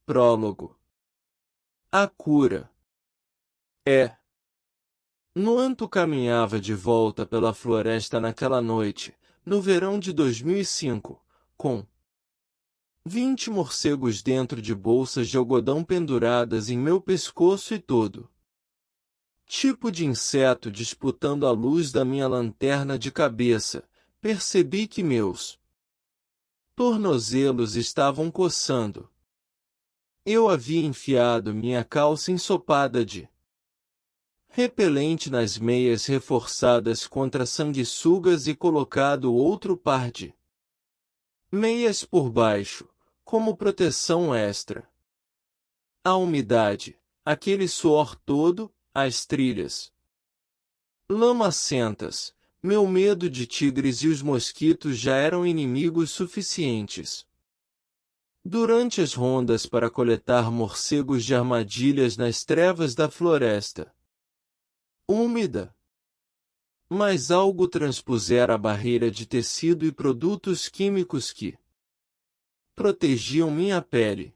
Prólogo. A cura. Noanto caminhava de volta pela floresta naquela noite, no verão de 2005, com 20 morcegos dentro de bolsas de algodão penduradas em meu pescoço e todo tipo de inseto disputando a luz da minha lanterna de cabeça, percebi que meus tornozelos estavam coçando. Eu havia enfiado minha calça ensopada de repelente nas meias reforçadas contra sanguessugas e colocado outro par de meias por baixo, como proteção extra. A umidade, aquele suor todo, as trilhas lamacentas, meu medo de tigres e os mosquitos já eram inimigos suficientes. Durante as rondas para coletar morcegos de armadilhas nas trevas da floresta úmida, mas algo transpusera a barreira de tecido e produtos químicos que protegiam minha pele.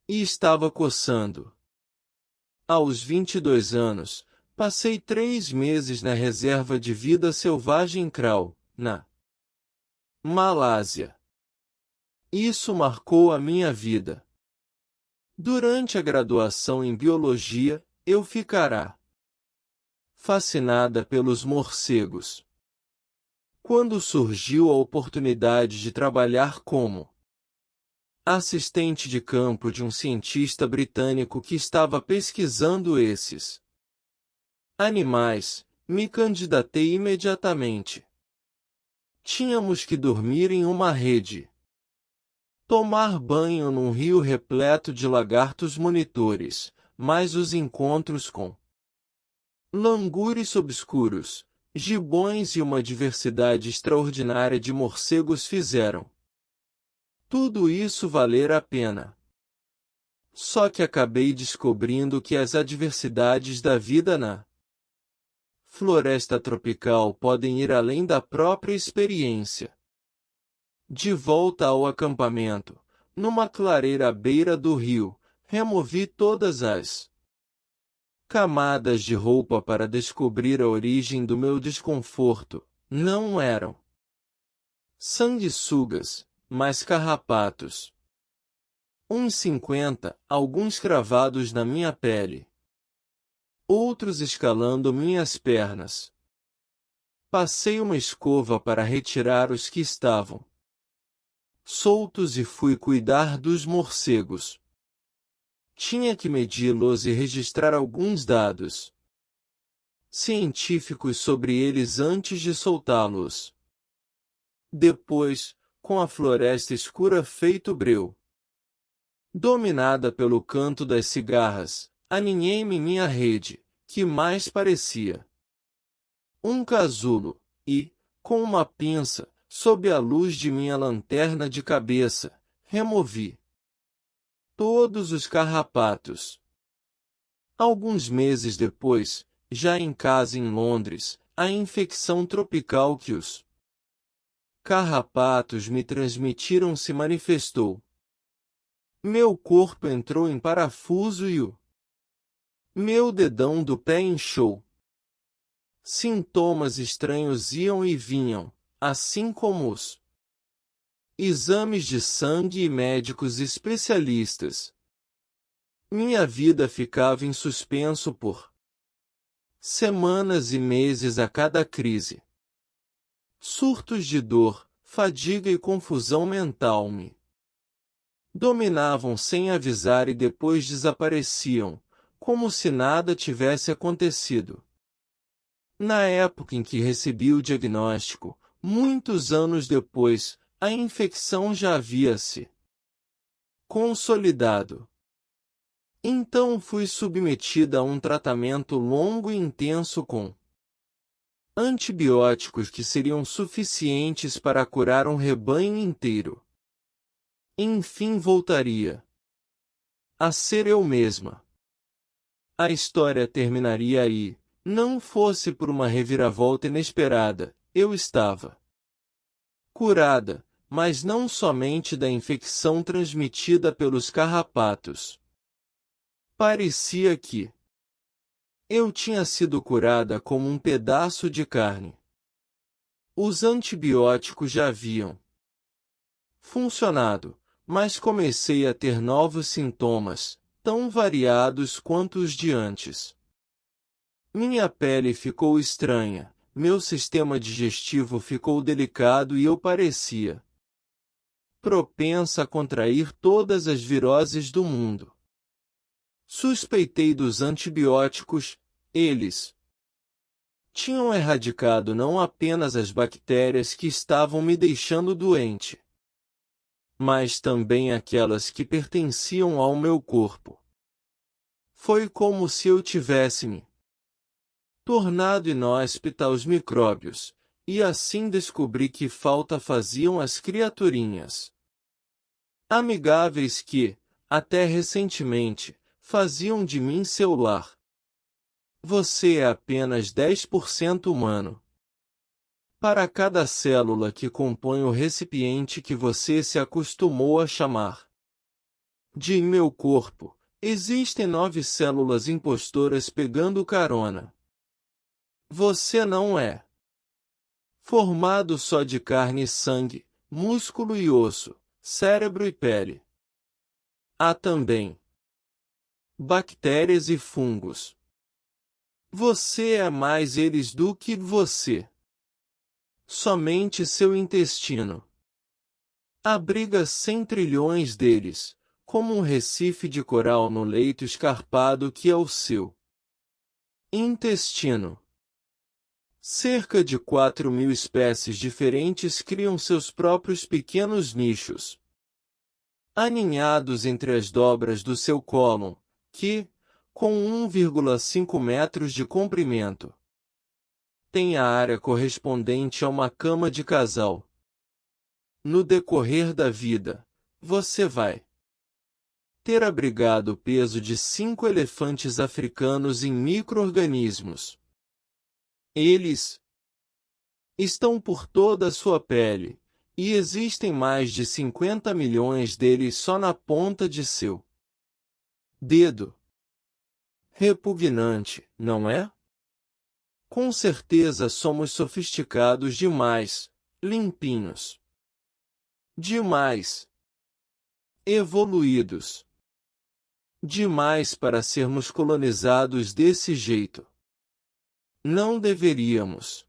E estava coçando. Aos 22 anos, passei 3 meses na reserva de vida selvagem Krau, na Malásia. Isso marcou a minha vida. Durante a graduação em biologia, eu ficará fascinada pelos morcegos. Quando surgiu a oportunidade de trabalhar como assistente de campo de um cientista britânico que estava pesquisando esses animais, me candidatei imediatamente. Tínhamos que dormir em uma rede, tomar banho num rio repleto de lagartos monitores, mas os encontros com langures obscuros, gibões e uma diversidade extraordinária de morcegos fizeram tudo isso valer a pena. Só que acabei descobrindo que as adversidades da vida na floresta tropical podem ir além da própria experiência. De volta ao acampamento, numa clareira à beira do rio, removi todas as camadas de roupa para descobrir a origem do meu desconforto. Não eram sanguessugas, mas carrapatos. Uns 50, alguns cravados na minha pele. Outros escalando minhas pernas. Passei uma escova para retirar os que estavam soltos e fui cuidar dos morcegos. Tinha que medi-los e registrar alguns dados científicos sobre eles antes de soltá-los. Depois, com a floresta escura feito breu, dominada pelo canto das cigarras, aninhei-me em minha rede, que mais parecia um casulo, e, com uma pinça, sob a luz de minha lanterna de cabeça, removi todos os carrapatos. Alguns meses depois, já em casa em Londres, a infecção tropical que os carrapatos me transmitiram se manifestou. Meu corpo entrou em parafuso e o meu dedão do pé inchou. Sintomas estranhos iam e vinham, assim como os exames de sangue e médicos especialistas. Minha vida ficava em suspenso por semanas e meses a cada crise. Surtos de dor, fadiga e confusão mental me dominavam sem avisar e depois desapareciam, como se nada tivesse acontecido. Na época em que recebi o diagnóstico, muitos anos depois, a infecção já havia se consolidado. Então fui submetida a um tratamento longo e intenso com antibióticos que seriam suficientes para curar um rebanho inteiro. Enfim voltaria a ser eu mesma. A história terminaria aí. Não fosse por uma reviravolta inesperada, eu estava curada, mas não somente da infecção transmitida pelos carrapatos. Parecia que eu tinha sido curada como um pedaço de carne. Os antibióticos já haviam funcionado, mas comecei a ter novos sintomas, tão variados quanto os de antes. Minha pele ficou estranha, meu sistema digestivo ficou delicado e eu parecia propensa a contrair todas as viroses do mundo. Suspeitei dos antibióticos, eles tinham erradicado não apenas as bactérias que estavam me deixando doente, mas também aquelas que pertenciam ao meu corpo. Foi como se eu tivesse me tornado inóspita aos micróbios, e assim descobri que falta faziam as criaturinhas amigáveis que, até recentemente, faziam de mim seu lar. Você é apenas 10% humano. Para cada célula que compõe o recipiente que você se acostumou a chamar de meu corpo, existem 9 células impostoras pegando carona. Você não é formado só de carne e sangue, músculo e osso, cérebro e pele. Há também bactérias e fungos. Você é mais eles do que você. Somente seu intestino abriga 100 trilhões deles, como um recife de coral no leito escarpado que é o seu intestino. Cerca de 4.000 espécies diferentes criam seus próprios pequenos nichos, aninhados entre as dobras do seu cólon, que, com 1,5 metros de comprimento, tem a área correspondente a uma cama de casal. No decorrer da vida, você vai ter abrigado o peso de 5 elefantes africanos em micro-organismos. Eles estão por toda a sua pele, e existem mais de 50 milhões deles só na ponta de seu dedo. Repugnante, não é? Com certeza somos sofisticados demais, limpinhos demais, evoluídos demais para sermos colonizados desse jeito. Não deveríamos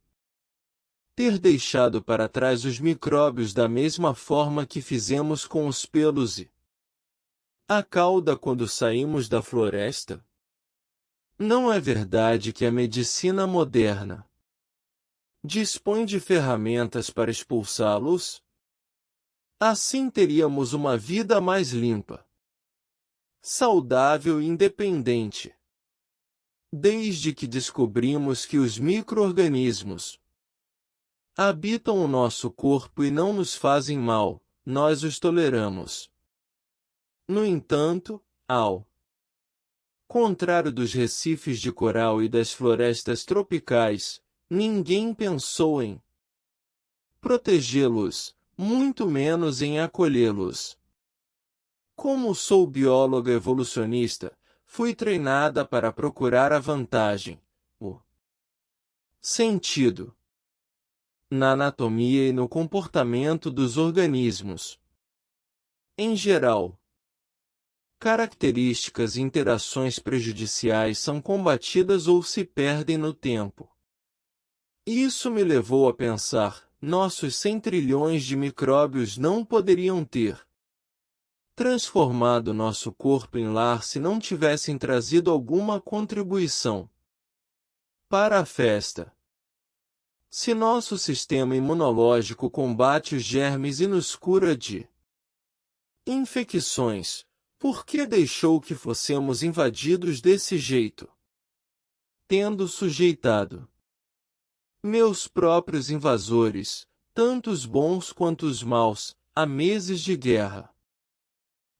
ter deixado para trás os micróbios da mesma forma que fizemos com os pelos e a cauda quando saímos da floresta. Não é verdade que a medicina moderna dispõe de ferramentas para expulsá-los? Assim teríamos uma vida mais limpa, saudável e independente. Desde que descobrimos que os micro-organismos habitam o nosso corpo e não nos fazem mal, nós os toleramos. No entanto, ao contrário dos recifes de coral e das florestas tropicais, ninguém pensou em protegê-los, muito menos em acolhê-los. Como sou bióloga evolucionista, fui treinada para procurar a vantagem, o sentido, na anatomia e no comportamento dos organismos. Em geral, características e interações prejudiciais são combatidas ou se perdem no tempo. Isso me levou a pensar, nossos 100 trilhões de micróbios não poderiam ter transformado nosso corpo em lar se não tivessem trazido alguma contribuição para a festa. Se nosso sistema imunológico combate os germes e nos cura de infecções, por que deixou que fossemos invadidos desse jeito? Tendo sujeitado meus próprios invasores, tanto os bons quanto os maus, a meses de guerra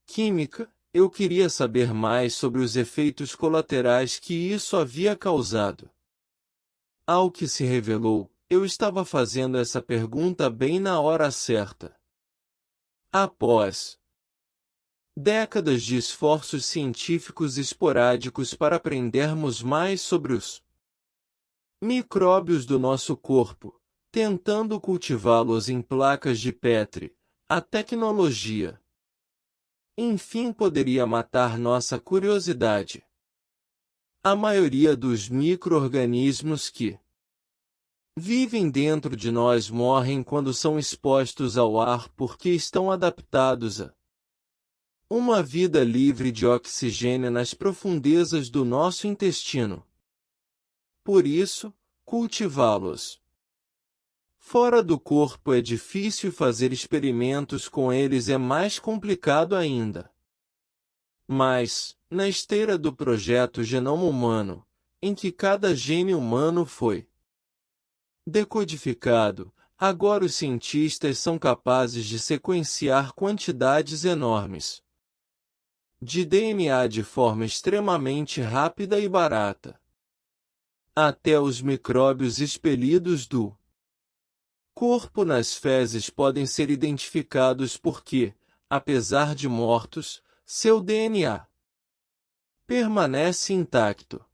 química, eu queria saber mais sobre os efeitos colaterais que isso havia causado. Ao que se revelou, eu estava fazendo essa pergunta bem na hora certa. Após décadas de esforços científicos esporádicos para aprendermos mais sobre os micróbios do nosso corpo, tentando cultivá-los em placas de Petri, a tecnologia, enfim, poderia matar nossa curiosidade. A maioria dos micro-organismos que vivem dentro de nós morrem quando são expostos ao ar porque estão adaptados a uma vida livre de oxigênio nas profundezas do nosso intestino. Por isso, cultivá-los fora do corpo é difícil e fazer experimentos com eles é mais complicado ainda. Mas, na esteira do projeto Genoma Humano, em que cada gene humano foi decodificado, agora os cientistas são capazes de sequenciar quantidades enormes de DNA de forma extremamente rápida e barata. Até os micróbios expelidos do corpo nas fezes podem ser identificados porque, apesar de mortos, seu DNA permanece intacto.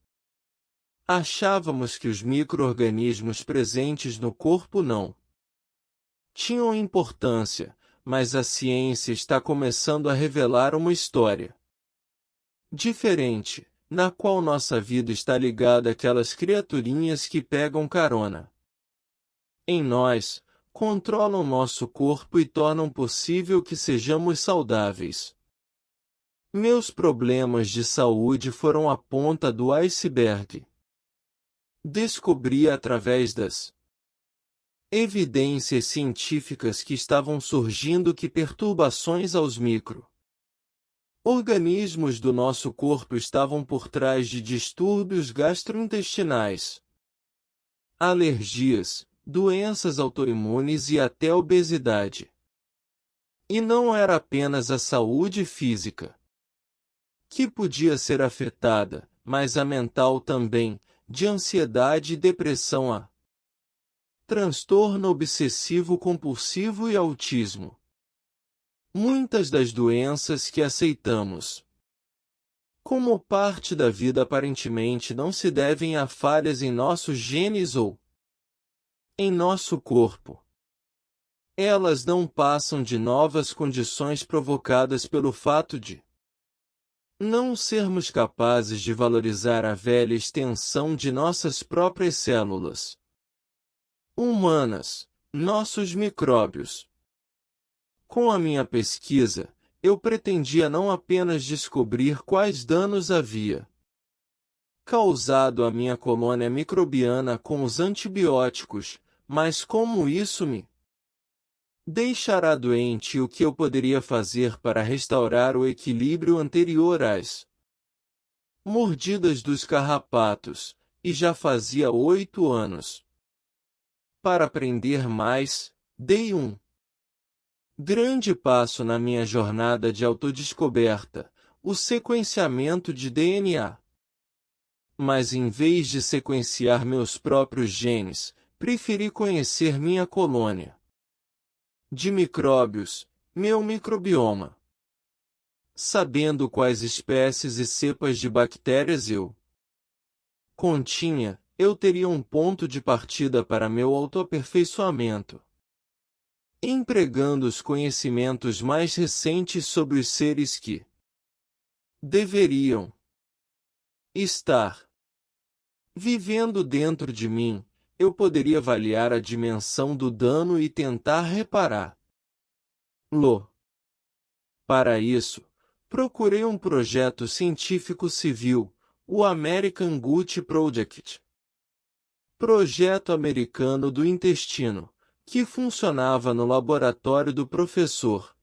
Achávamos que os micro-organismos presentes no corpo não tinham importância, mas a ciência está começando a revelar uma história diferente, na qual nossa vida está ligada àquelas criaturinhas que pegam carona em nós, controlam nosso corpo e tornam possível que sejamos saudáveis. Meus problemas de saúde foram a ponta do iceberg. Descobri através das evidências científicas que estavam surgindo que perturbações aos micro-organismos do nosso corpo estavam por trás de distúrbios gastrointestinais, alergias, doenças autoimunes e até obesidade. E não era apenas a saúde física que podia ser afetada, mas a mental também, de ansiedade e depressão a transtorno obsessivo-compulsivo e autismo. Muitas das doenças que aceitamos como parte da vida aparentemente não se devem a falhas em nossos genes ou em nosso corpo. Elas não passam de novas condições provocadas pelo fato de não sermos capazes de valorizar a velha extensão de nossas próprias células humanas, nossos micróbios. Com a minha pesquisa, eu pretendia não apenas descobrir quais danos havia causado à minha colônia microbiana com os antibióticos, mas como isso me deixará doente e o que eu poderia fazer para restaurar o equilíbrio anterior às mordidas dos carrapatos, e já fazia 8 anos. Para aprender mais, dei um grande passo na minha jornada de autodescoberta, o sequenciamento de DNA. Mas em vez de sequenciar meus próprios genes, preferi conhecer minha colônia de micróbios, meu microbioma. Sabendo quais espécies e cepas de bactérias eu continha, eu teria um ponto de partida para meu autoaperfeiçoamento. Empregando os conhecimentos mais recentes sobre os seres que deveriam estar vivendo dentro de mim, eu poderia avaliar a dimensão do dano e tentar repará-lo. Para isso, procurei um projeto científico civil, o American Gut Project, projeto americano do intestino, que funcionava no laboratório do professor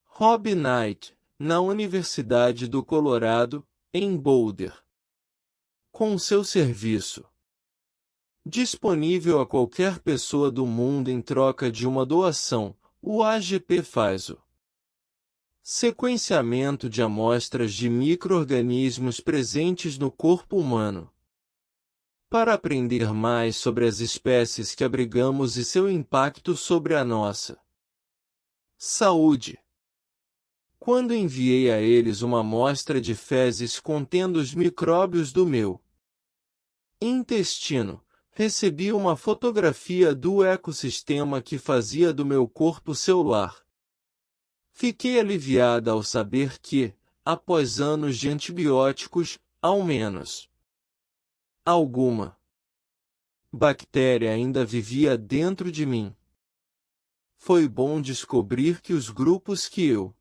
Rob Knight, na Universidade do Colorado, em Boulder. Com seu serviço disponível a qualquer pessoa do mundo em troca de uma doação, o AGP faz o sequenciamento de amostras de micro-organismos presentes no corpo humano. Para aprender mais sobre as espécies que abrigamos e seu impacto sobre a nossa Saúde. Quando enviei a eles uma amostra de fezes contendo os micróbios do meu intestino, recebi uma fotografia do ecossistema que fazia do meu corpo seu lar. Fiquei aliviada ao saber que, após anos de antibióticos, ao menos alguma bactéria ainda vivia dentro de mim. Foi bom descobrir que os grupos que eu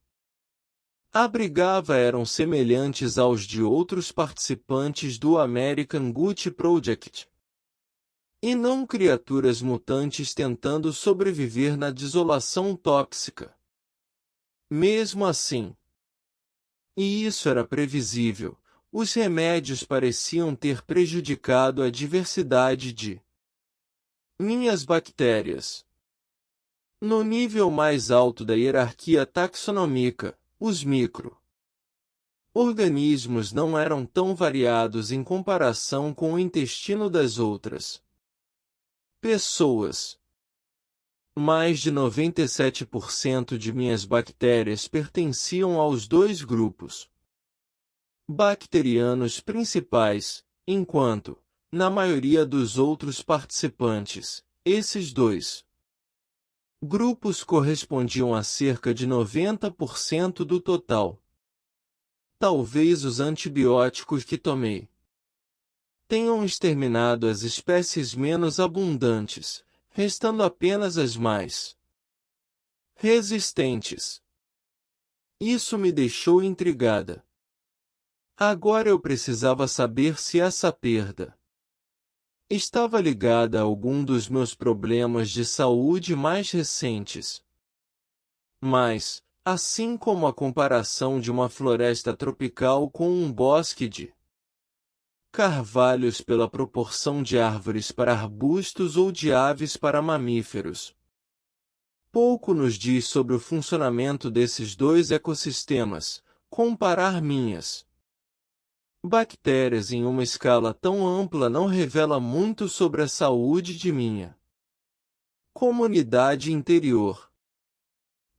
abrigava eram semelhantes aos de outros participantes do American Gut Project, e não criaturas mutantes tentando sobreviver na desolação tóxica. Mesmo assim, e isso era previsível, os remédios pareciam ter prejudicado a diversidade de minhas bactérias. No nível mais alto da hierarquia taxonômica, os micro-organismos não eram tão variados em comparação com o intestino das outras pessoas. Mais de 97% de minhas bactérias pertenciam aos dois grupos bacterianos principais, enquanto, na maioria dos outros participantes, esses dois grupos correspondiam a cerca de 90% do total. Talvez os antibióticos que tomei tenham exterminado as espécies menos abundantes, restando apenas as mais resistentes. Isso me deixou intrigada. Agora eu precisava saber se essa perda estava ligada a algum dos meus problemas de saúde mais recentes. Mas, assim como a comparação de uma floresta tropical com um bosque de carvalhos pela proporção de árvores para arbustos ou de aves para mamíferos, pouco nos diz sobre o funcionamento desses dois ecossistemas. Comparar minhas bactérias em uma escala tão ampla não revela muito sobre a saúde de minha comunidade interior.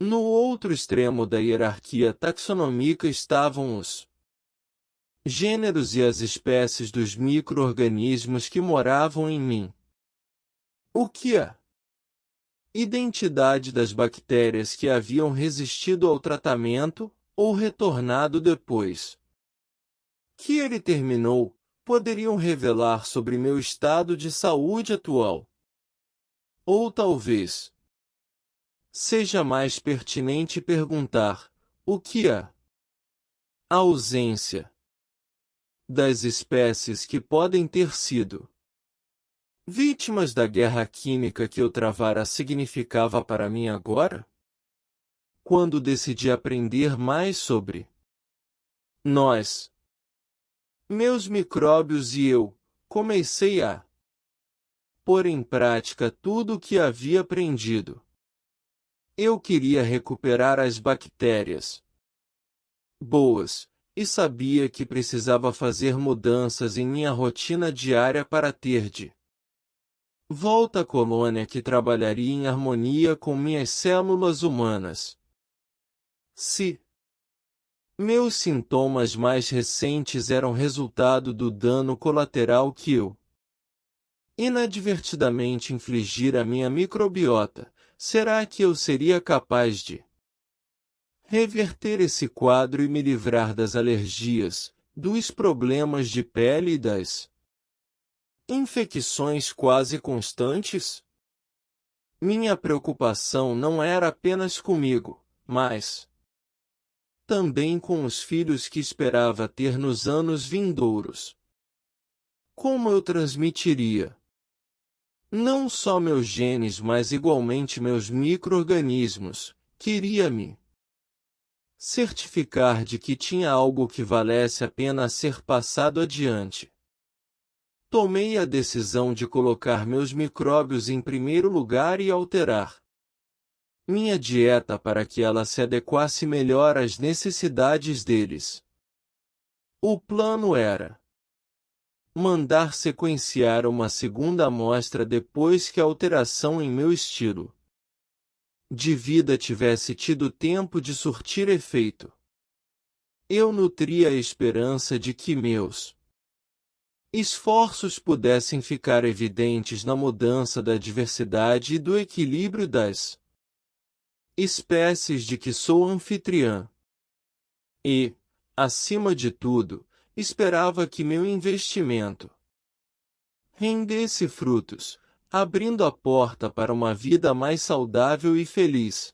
No outro extremo da hierarquia taxonômica estavam os gêneros e as espécies dos micro-organismos que moravam em mim. O que a identidade das bactérias que haviam resistido ao tratamento, ou retornado depois que ele terminou, poderiam revelar sobre meu estado de saúde atual. Ou talvez seja mais pertinente perguntar, o que a ausência das espécies que podem ter sido vítimas da guerra química que eu travara significava para mim agora? Quando decidi aprender mais sobre nós, meus micróbios e eu, comecei a pôr em prática tudo o que havia aprendido. Eu queria recuperar as bactérias boas, e sabia que precisava fazer mudanças em minha rotina diária para ter de volta à colônia que trabalharia em harmonia com minhas células humanas. Se meus sintomas mais recentes eram resultado do dano colateral que eu inadvertidamente infligir à minha microbiota, será que eu seria capaz de reverter esse quadro e me livrar das alergias, dos problemas de pele e das infecções quase constantes? Minha preocupação não era apenas comigo, mas também com os filhos que esperava ter nos anos vindouros. Como eu transmitiria não só meus genes, mas igualmente meus micro-organismos? Queria me certificar de que tinha algo que valesse a pena ser passado adiante. Tomei a decisão de colocar meus micróbios em primeiro lugar e alterar minha dieta para que ela se adequasse melhor às necessidades deles. O plano era mandar sequenciar uma segunda amostra depois que a alteração em meu estilo de vida tivesse tido tempo de surtir efeito. Eu nutria a esperança de que meus esforços pudessem ficar evidentes na mudança da diversidade e do equilíbrio das espécies de que sou anfitriã. E, acima de tudo, esperava que meu investimento rendesse frutos, abrindo a porta para uma vida mais saudável e feliz.